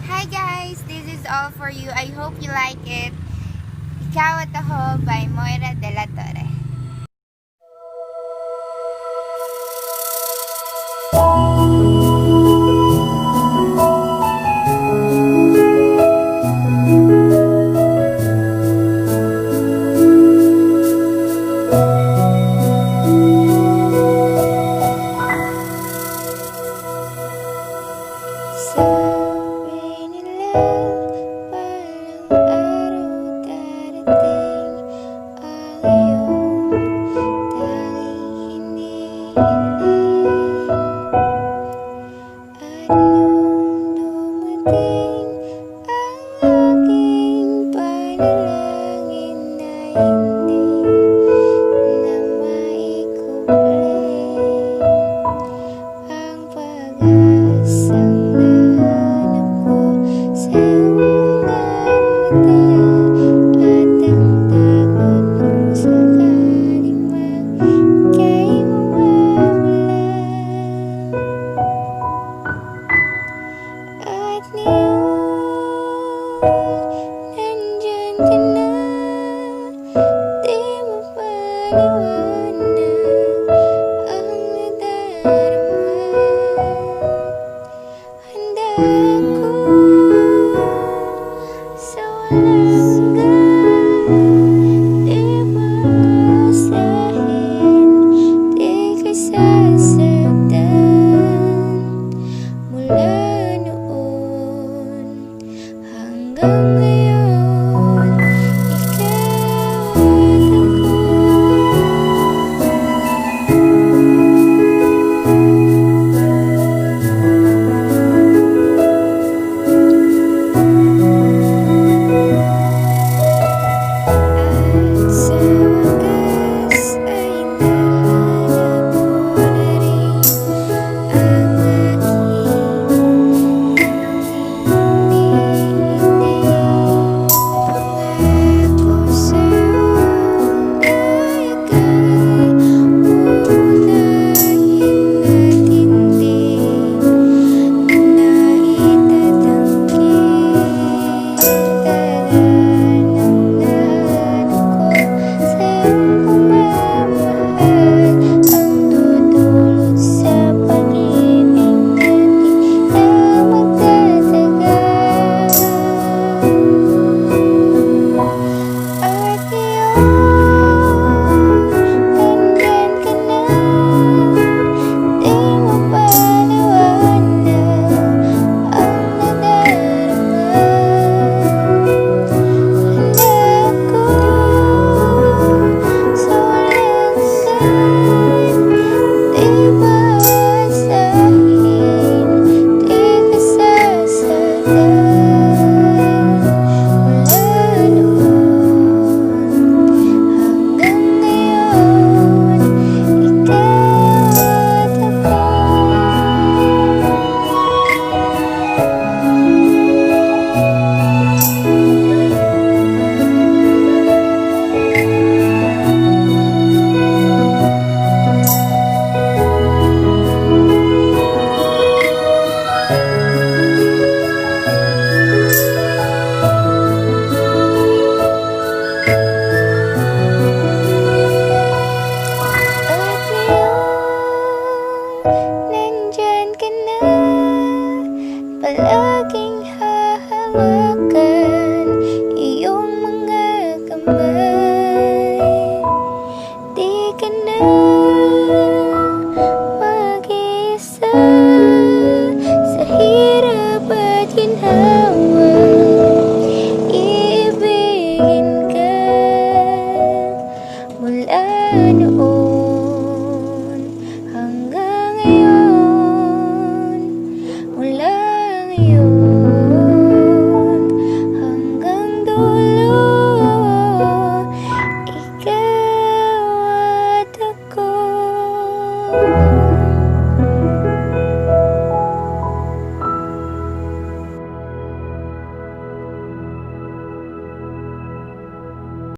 Hi guys, this is all for you. I hope you like it. Ikaw at Ako by MoiraDelaTorre. Sabi nila walang araw darating ang iyong tanging hinihiling. At nung dumating ang aking panalangin na hindi na maikupli ang pag-asang nahanap ko sa iyong mga mata at ang takot kung sakaling ika'y mawawala. At ngayon, nandyan ka na, di mo paliwanag ang nadarama. Handa ako sa walang hanggan, di maasahin, di ka sasaktan. Mula noon hanggang